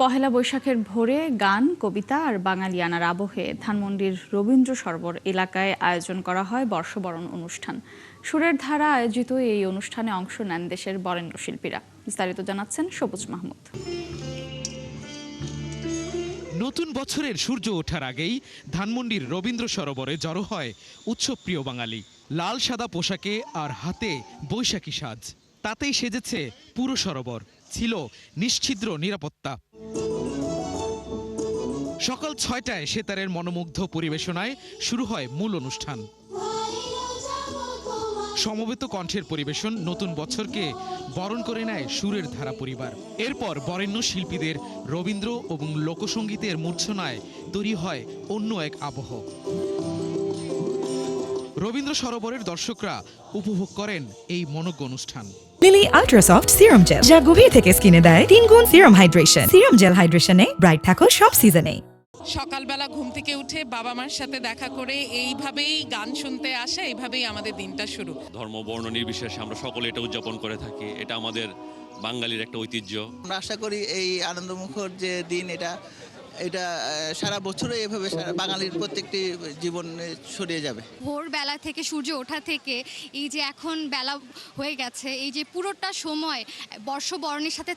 পহেলা বৈশাখের ভোরে গান, কবিতা আর বাঙালিয়ানার আবহে ধানমন্ডির রবীন্দ্র সরোবর এলাকায় আয়োজন করা হয় বর্ষবরণ অনুষ্ঠান। সুরের ধারা আয়োজিত এই অনুষ্ঠানে অংশ নেন দেশের বরেণ্য শিল্পীরা। বিস্তারিত জানাচ্ছেন সবুজ মাহমুদ। নতুন বছরের সূর্য ওঠার আগেই ধানমন্ডির রবীন্দ্র সরোবরে জড়ো হয় উৎসবপ্রিয় বাঙালি। লাল সাদা পোশাকে আর হাতে বৈশাখী সাজ, তাতেই সেজেছে পুরো সরোবর। ছিল নিশ্ছিদ্র নিরাপত্তা। সকাল ৬টায় সেতারের মনোমুগ্ধ পরিবেশনায় শুরু হয় মূল অনুষ্ঠান। সমবেত কণ্ঠের পরিবেশন, নতুন বছরকে বরণ করে নেয় সুরের ধারা পরিবার। এরপর বরেণ্য শিল্পীদের রবীন্দ্র এবং লোকসঙ্গীতের মূর্ছনায় তৈরি হয় অন্য এক আবহ। রবীন্দ্র সরোবরের দর্শকরা উপভোগ করেন এই মনোজ্ঞ অনুষ্ঠান। Lily ultra soft serum gel, যা গভীর থেকে স্কিনে দেয় 3 গুণ সিরাম হাইড্রেশন। সিরাম জেল হাইড্রেশনে ব্রাইট থাকো সব সিজনে। সকালবেলা ঘুম থেকে উঠে বাবা মার সাথে দেখা করে এইভাবেই গান শুনতে আসা, এইভাবেই আমাদের দিনটা শুরু। ধর্ম বর্ণ নির্বিশেষে আমরা সকলে এটা উদযাপন করে থাকি। এটা আমাদের বাঙালির একটা ঐতিহ্য। আমরা আশা করি এই আনন্দমুখর যে দিন এটা সারা বছরে এভাবে বাঙালির প্রত্যেকটি জীবনে ছড়িয়ে যাবে। ভোরবেলা থেকে সূর্য ওঠা থেকে এই যে এখন বেলা হয়ে গেছে, এই যে পুরোটা সময় বর্ষবরণের সাথে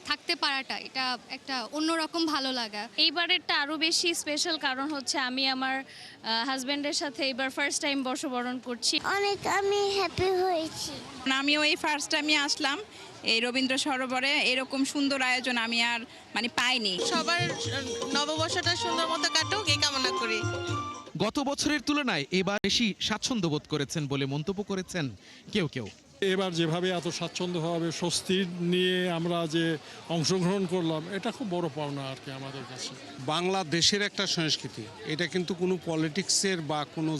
থাকতে পারাটা, এটা একটা অন্যরকম ভালো লাগা। এইবারেরটা আরও বেশি স্পেশাল, কারণ হচ্ছে আমি আমার হাজব্যান্ডের সাথে এবার ফার্স্ট টাইম বর্ষবরণ করছি। আমি হ্যাপি হয়েছি। আমিও এই ফার্স্ট টাইমে আসলাম এই রবীন্দ্র সরোবরে। এরকম সুন্দর আয়োজন আমি আর পাইনি। সবার নববর্ষটা সুন্দর মতো কাটুক এই কামনা করি। গত বছরের তুলনায় এবার বেশি স্বাচ্ছন্দ্য বোধ করেছেন বলে মন্তব্য করেছেন কেউ কেউ। এবার যেভাবে এত স্বাচ্ছন্দ্যভাবে স্বস্তি নিয়ে আমরা যে অংশগ্রহণ করলাম, এটা খুব বড় পাওনা আর কি আমাদের কাছে। বাংলাদেশের একটা সংস্কৃতি, এটা কিন্তু কোনো পলিটিক্সের বা কোনো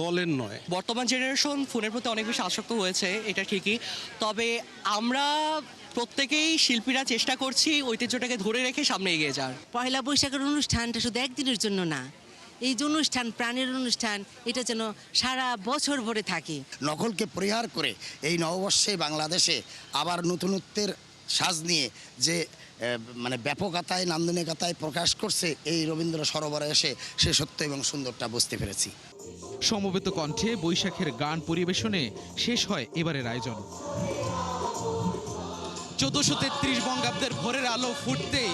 দলের নয়। বর্তমান জেনারেশন ফোনের প্রতি অনেক বেশি আসক্ত হয়েছে, এটা ঠিকই। তবে আমরা প্রত্যেকেই শিল্পীরা চেষ্টা করছি ঐতিহ্যটাকে ধরে রেখে সামনে এগিয়ে যাওয়ার। পয়লা বৈশাখের অনুষ্ঠানটা শুধু একদিনের জন্য না, এই যে অনুষ্ঠান, প্রাণের অনুষ্ঠান, এটা যেন সারা বছর ভরে থাকে। নকলকে পরিহার করে এই নববর্ষে বাংলাদেশে আবার নতুনত্বের সাজ নিয়ে যে ব্যাপকতায়, নান্দনিকতায় প্রকাশ করছে এই রবীন্দ্র সরোবরে এসে, সে সত্য এবং সুন্দরটা বুঝতে পেরেছি। সমবেত কণ্ঠে বৈশাখের গান পরিবেশনে শেষ হয় এবারের আয়োজন। 1433 বঙ্গাব্দের ভোরের আলো ফুটতেই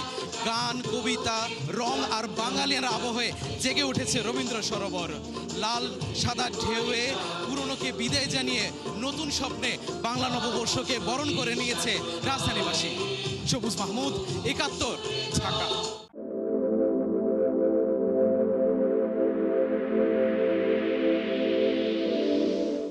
গান, কবিতা, রং আর বাঙালিয়ার আবহে জেগে উঠেছে রবীন্দ্র সরোবর। লাল সাদা ঢেউয়ে পুরনোকে বিদায় জানিয়ে নতুন স্বপ্নে বাংলা নববর্ষকে বরণ করে নিয়েছে রাজধানীবাসী। সবুজ মাহমুদ, ৭১।